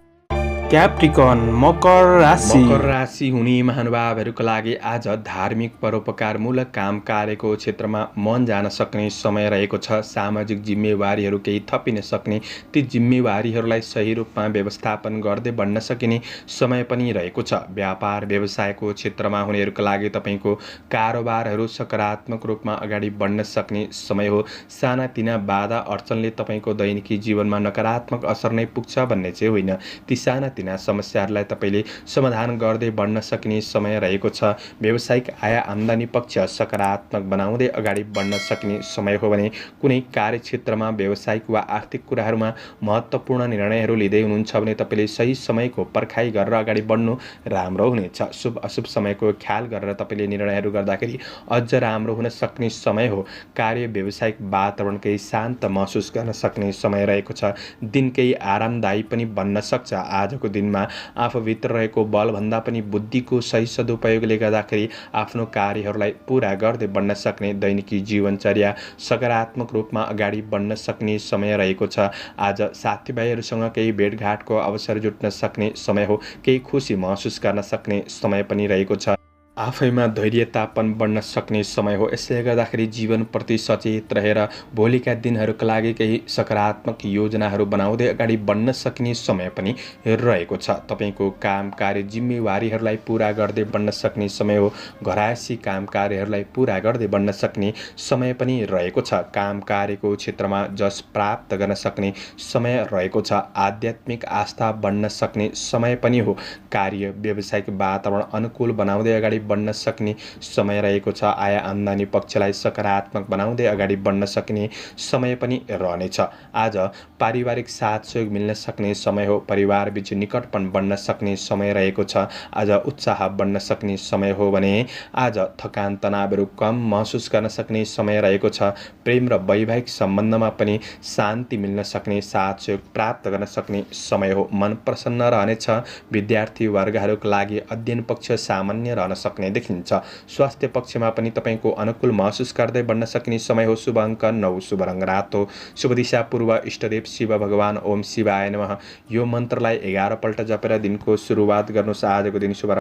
क्याप्रिकन मकर राशि। मकर राशि हुने महानुभावहरूका लागि आज धार्मिक परोपकारमूलक काम कार्यको क्षेत्रमा मन जान सक्ने समय रहेको छ। सामाजिक जिम्मेवारीहरू केही थपिन सक्ने, ती जिम्मेवारीहरूलाई सही रूपमा व्यवस्थापन गर्दै बढ्न सकिने समय पनि रहेको छ। व्यापार व्यवसायको क्षेत्रमा हुनेहरूका लागि तपाईँको कारोबारहरू सकारात्मक रूपमा अगाडि बढ्न सक्ने समय हो। सानातिना बाधा अडचनले तपाईँको दैनिकी जीवनमा नकारात्मक असर नै पुग्छ भन्ने चाहिँ होइन। ती सानातिना समस्याहरूलाई तपाईँले समाधान गर्दै बढ्न सकिने समय रहेको छ। व्यावसायिक आय आम्दानी पक्ष सकारात्मक बनाउँदै अगाडि बढ्न सकिने समय हो भने कुनै कार्यक्षेत्रमा व्यावसायिक वा आर्थिक कुराहरूमा महत्त्वपूर्ण निर्णयहरू लिँदै हुनुहुन्छ भने तपाईँले सही समयको पर्खाइ गरेर अगाडि बढ्नु राम्रो हुनेछ। शुभ अशुभ समयको ख्याल गरेर तपाईँले निर्णयहरू गर्दाखेरि अझ राम्रो हुन सक्ने समय हो। कार्य व्यावसायिक वातावरण केही शान्त महसुस गर्न सक्ने समय रहेको छ। दिन केही आरामदायी पनि बन्न सक्छ। आजको दिनमा आफूभित्र रहेको बलभन्दा पनि बुद्धिको सही सदुपयोगले गर्दाखेरि आफ्नो कार्यहरूलाई पूरा गर्दै बढ्न सक्ने दैनिकी जीवनचर्या सकारात्मक रूपमा अगाडि बढ्न सक्ने समय रहेको छ। आज साथीभाइहरूसँग केही भेटघाटको अवसर जुट्न सक्ने समय हो। केही खुसी महसुस गर्न सक्ने समय पनि रहेको छ। आफैमा धैर्यतापन बढ्न सक्ने समय हो। यसले गर्दाखेरि जीवनप्रति सचेत रहेर भोलिका दिनहरूका लागि केही सकारात्मक योजनाहरू बनाउँदै अगाडि बढ्न सकिने समय पनि रहेको छ। तपाईँको काम कार्य जिम्मेवारीहरूलाई पुरा गर्दै बढ्न सक्ने समय हो। घरायसी काम कार्यहरूलाई पुरा गर्दै बढ्न सक्ने समय पनि रहेको छ। काम कार्यको क्षेत्रमा जस प्राप्त गर्न सक्ने समय रहेको छ। आध्यात्मिक आस्था बढ्न सक्ने समय पनि हो। कार्य व्यावसायिक वातावरण अनुकूल बनाउँदै अगाडि बढ्न सक्ने समय रहेको छ। आय आम्दानी पक्षलाई सकारात्मक बनाउँदै अगाडि बढ्न सक्ने समय पनि रहनेछ। आज पारिवारिक साथ सहयोग मिल्न सक्ने समय हो। परिवारबीच निकटपन बढ्न सक्ने समय रहेको छ। आज उत्साह बढ्न सक्ने समय हो भने आज थकान तनावहरू कम महसुस गर्न सक्ने समय रहेको छ। प्रेम र वैवाहिक सम्बन्धमा पनि शान्ति मिल्न सक्ने, साथ सहयोग प्राप्त गर्न सक्ने समय हो। मन प्रसन्न रहनेछ। विद्यार्थी वर्गहरूका लागि अध्ययन पक्ष सामान्य रहन सक्ने देखिन्छ। स्वास्थ्य पक्षमा पनि तपाईको अनुकूल महसुस गर्दै बढ्न सक्ने समय हो। शुभ अङ्क 9, शुभ रङ रातो, शुभ दिशा पूर्व, इष्टदेव शिव भगवान ओम शिवाय नमः। यो मन्त्रलाई 11 पल्ट जपेर दिनको सुरुवात गर्नुहोस्। आजको दिन शुभ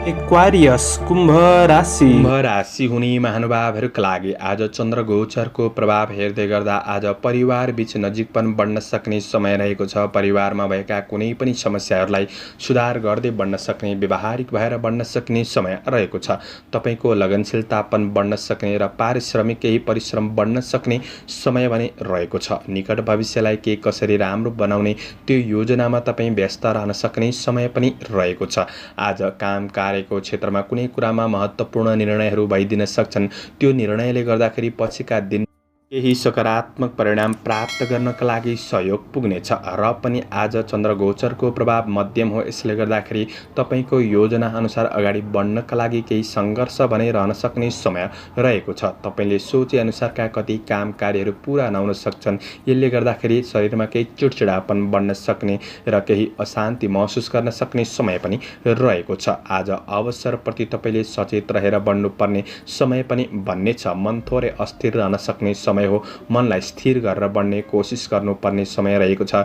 एक्वारियस कुम्भ राशि। कुम्भ राशि हुने महानुभावहरूका लागि आज चन्द्र गोचरको प्रभाव हेर्दै गर्दा आज परिवार बीच नजिकपन बढ्न सक्ने समय रहेको छ। परिवारमा भएका कुनै पनि समस्याहरूलाई सुधार गर्दै बढ्न सक्ने, व्यवहारिक भएर बढ्न सक्ने समय रहेको छ। तपाईको लगनशीलतापन बढ्न सक्ने र पारिश्रमिक केही परिश्रम बढ्न सक्ने समय भने रहेको छ। निकट भविष्यलाई के कसरी राम्रो बनाउने त्यो योजनामा तपाईँ व्यस्त रहन सक्ने समय पनि रहेको छ। आज काम कार्यको क्षेत्रमा कुनै कुरामा महत्त्वपूर्ण निर्णयहरू भइदिन सक्छन्। त्यो निर्णयले गर्दाखेरि पछिका दिन केही सकारात्मक परिणाम प्राप्त गर्नका लागि सहयोग पुग्नेछ। र पनि आज चन्द्र गोचरको प्रभाव मध्यम हो। यसले गर्दाखेरि तपाईको योजना अनुसार अगाडि बढ्नका लागि केही सङ्घर्ष भने रहन सक्ने समय रहेको छ। तपाईले सोचे अनुसारका कति काम कार्यहरू पुरा नहुन सक्छन्। यसले गर्दाखेरि शरीरमा केही चिडचिडापन बढ्न सक्ने र केही अशान्ति महसुस गर्न सक्ने समय पनि रहेको छ। आज अवसरप्रति तपाईले सचेत रहेर बढ्नुपर्ने समय पनि बन्नेछ। मन थोरै अस्थिर रहन सक्ने समय हो। मनलाई स्थिर गरेर बढ्ने कोसिस गर्नुपर्ने समय रहेको छ।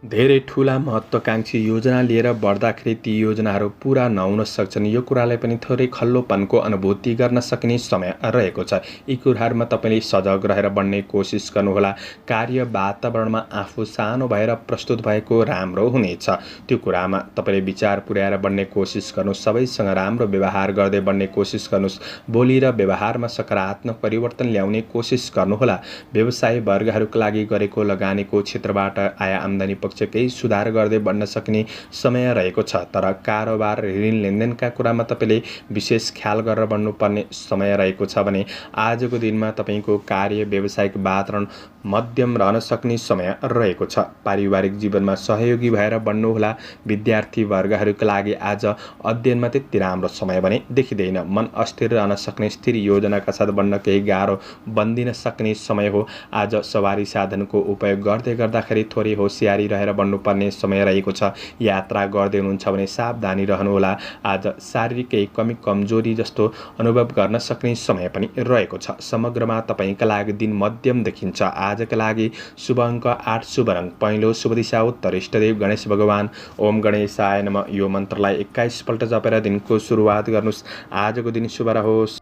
धेरै ठुला महत्त्वकांक्षी योजना लिएर बढ्दाखेरि ती योजनाहरू पुरा नहुन सक्छन्। यो कुरालाई पनि थोरै खल्लोपनको अनुभूति गर्न सक्ने समय रहेको छ। यी कुराहरूमा तपाईले सजग रहेर बढ्ने कोसिस गर्नुहोला। कार्य वातावरणमा आफू सानो भएर प्रस्तुत भएको राम्रो हुनेछ। त्यो कुरामा तपाईले विचार पुर्याएर बढ्ने कोसिस गर्नुहोस्। सबैसँग राम्रो व्यवहार गर्दै बढ्ने कोसिस गर्नुहोस्। बोली र व्यवहारमा सकारात्मक परिवर्तन ल्याउने कोसिस गर्नुहोला। व्यवसाय वर्गहरूका लागि गरेको लगानीको क्षेत्रबाट आय आम्दानी केही सुधार गर्दै बढ्न सक्ने समय रहेको छ। तर कारोबार ऋण लेनदेनका कुरामा तपाईले विशेष ख्याल गरेर बढ्नुपर्ने समय रहेको छ भने आजको दिनमा तपाईको कार्य व्यावसायिक वातावरण मध्यम रहन सक्ने समय रहेको छ। पारिवारिक जीवनमा सहयोगी भएर बढ्नुहोला। विद्यार्थी वर्गहरूका लागि आज अध्ययनमा त्यति राम्रो समय भने देखिँदैन। मन अस्थिर रहन सक्ने, स्थिर योजनाका साथ बढ्न केही गाह्रो बन्दिन सक्ने समय हो। आज सवारी साधनको उपयोग गर्दै गर्दाखेरि थोरै होसियारी रहेर बढ्नुपर्ने समय रहेको छ। यात्रा गर्दै हुनुहुन्छ भने सावधानी रहनुहोला। आज शारीरिक केही कमी कमजोरी जस्तो अनुभव गर्न सक्ने समय पनि रहेको छ। समग्रमा तपाईका लागि दिन मध्यम देखिन्छ। आजका लागि शुभ अङ्क 8, शुभ रङ पहेँलो, शुभ दिशा उत्तर, इष्टदेव गणेश भगवान ओम गणेशाय नमः। यो मन्त्रलाई 21 पल्ट जपेर दिनको सुरुवात गर्नुहोस्। आजको दिन शुभ रहोस्।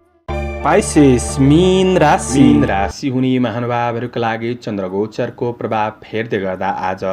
पाइसेस मीन राशि। मीन राशि हुने महानुभावहरूका लागि चन्द्रगोचरको प्रभाव हेर्दै गर्दा आज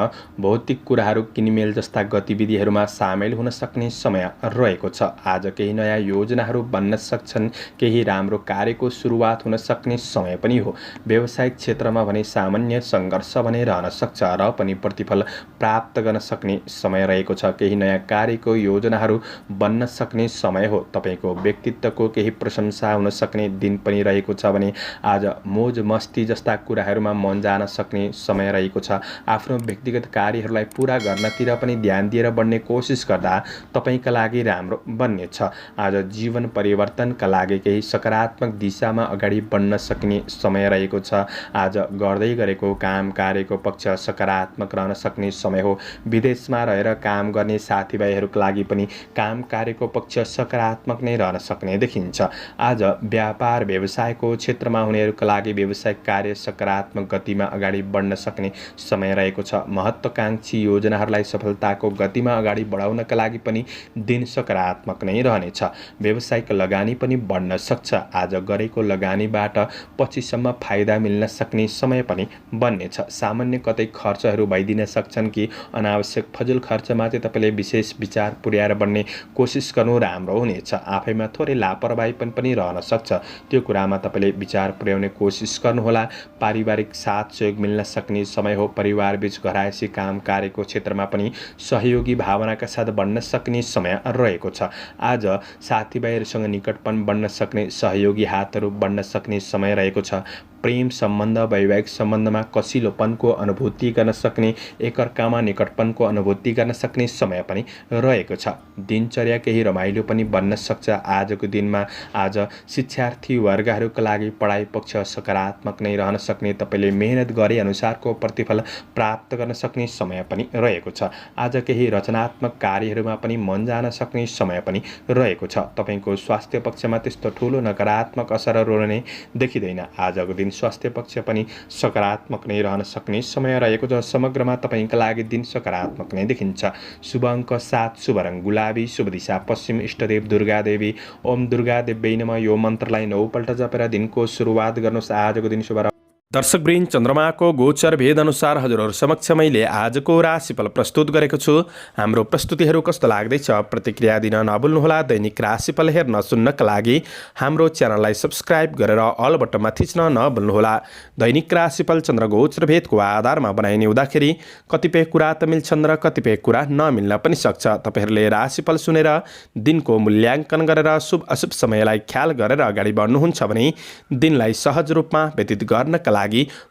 भौतिक कुराहरू किनमेल जस्ता गतिविधिहरूमा सामेल हुन सक्ने समय रहेको छ। आज केही नयाँ योजनाहरू बन्न सक्छन्। केही राम्रो कार्यको सुरुवात हुन सक्ने समय पनि हो। व्यावसायिक क्षेत्रमा भने सामान्य सङ्घर्ष भने रहन सक्छ र पनि प्रतिफल प्राप्त गर्न सक्ने समय रहेको छ। केही नयाँ कार्यको योजनाहरू बन्न सक्ने समय हो। तपाईको व्यक्तित्वको केही प्रशंसा हुन सक्ने दिन पनि रहेको छ भने आज मोज मस्ती जस्ता कुराहरूमा मन जान सक्ने समय रहेको छ। आफ्नो व्यक्तिगत कार्यहरूलाई पूरा गर्नतिर पनि ध्यान दिएर बढ्ने कोसिस गर्दा तपाईका लागि राम्रो बन्नेछ। आज जीवन परिवर्तनका लागि केही सकारात्मक दिशामा अगाडि बढ्न सक्ने समय रहेको छ। आज गर्दै गरेको काम कार्यको पक्ष सकारात्मक रहन सक्ने समय हो। विदेशमा रहेर काम गर्ने साथीभाइहरूका लागि पनि काम कार्यको पक्ष सकारात्मक नै रहन सक्ने देखिन्छ। आज व्यापार व्यवसायको क्षेत्रमा हुनेहरूका लागि व्यावसायिक कार्य सकारात्मक गतिमा अगाडि बढ्न सक्ने समय रहेको छ। महत्त्वकांक्षी योजनाहरूलाई सफलताको गतिमा अगाडि बढाउनका लागि पनि दिन सकारात्मक नै रहनेछ। व्यावसायिक लगानी पनि बढ्न सक्छ। आज गरेको लगानीबाट पछिसम्म फाइदा मिल्न सक्ने समय पनि बन्नेछ। सामान्य कतै खर्चहरू भइदिन सक्छन् कि अनावश्यक फजुल खर्चमा चाहिँ तपाईँले विशेष विचार पुर्याएर बढ्ने कोसिस गर्नु राम्रो हुनेछ। आफैमा थोरै लापरवाही पनि रहन सक्छ। त्यो कुरामा तपाईँले विचार पुर्याउने कोसिस गर्नुहोला। पारिवारिक साथ सहयोग मिल्न सक्ने समय हो। परिवारबीच घरायसी काम कार्यको क्षेत्रमा पनि सहयोगी भावनाका साथ बढ्न सक्ने समय रहेको छ। आज साथीभाइहरूसँग निकटपन बढ्न सक्ने, सहयोगी हातहरू बढ्न सक्ने समय रहेको छ। प्रेम सम्बन्ध, वैवाहिक सम्बन्धमा कसिलोपनको अनुभूति गर्न सक्ने, एकअर्कामा निकटपनको अनुभूति गर्न सक्ने समय पनि रहेको छ। दिनचर्या केही रमाइलो पनि बन्न सक्छ आजको दिनमा। आज शिक्षार्थी वर्गहरूका लागि पढाइ पक्ष सकारात्मक नै रहन सक्ने, तपाईँले मेहनत गरे अनुसारको प्रतिफल प्राप्त गर्न सक्ने समय पनि रहेको छ। आज केही रचनात्मक कार्यहरूमा पनि मन जान सक्ने समय पनि रहेको छ। तपाईँको स्वास्थ्य पक्षमा त्यस्तो ठुलो नकारात्मक असरहरू रहने देखिँदैन। आजको दिन स्वास्थ्य पक्ष पनि सकारात्मक नै रहन सक्ने समय रहेको छ। समग्रमा तपाईँका लागि दिन सकारात्मक नै देखिन्छ। शुभ अङ्क 7, शुभ रङ गुलाबी, शुभ दिशा पश्चिम, इष्टदेव दुर्गा देवी। ओम दुर्गा देव्यै नमः। यो मन्त्रलाई 9 पल्ट जपेर दिनको सुरुवात गर्नुहोस्। आजको दिन शुभ। दर्शकवृन्द, चन्द्रमाको गोचर भेद अनुसार हजुरहरू समक्ष मैले आजको राशिफल प्रस्तुत गरेको छु। हाम्रो प्रस्तुतिहरू कस्तो लाग्दैछ प्रतिक्रिया दिन नभुल्नुहोला। दैनिक राशिफल हेर्न सुन्नका लागि हाम्रो च्यानललाई सब्स्क्राइब गरेर अल बटनमा थिच्न नभुल्नुहोला। दैनिक राशिफल चन्द्र गोचर भेदको आधारमा बनाइने हुँदाखेरि कतिपय कुरा त मिल्छन् र कतिपय कुरा नमिल्न पनि सक्छ। तपाईँहरूले राशिफल सुनेर दिनको मूल्याङ्कन गरेर शुभ अशुभ समयलाई ख्याल गरेर अगाडि बढ्नुहुन्छ भने दिनलाई सहज रूपमा व्यतीत गर्नका लागि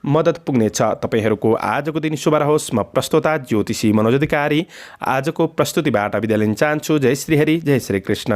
मद्दत पुग्नेछ। तपाईहरूको आजको दिन शुभ रहोस्। म प्रस्तोता ज्योतिषी मनोज अधिकारी आजको प्रस्तुतिबाट बिदा लिन चाहन्छु। जय श्री हरि, जय श्री कृष्ण।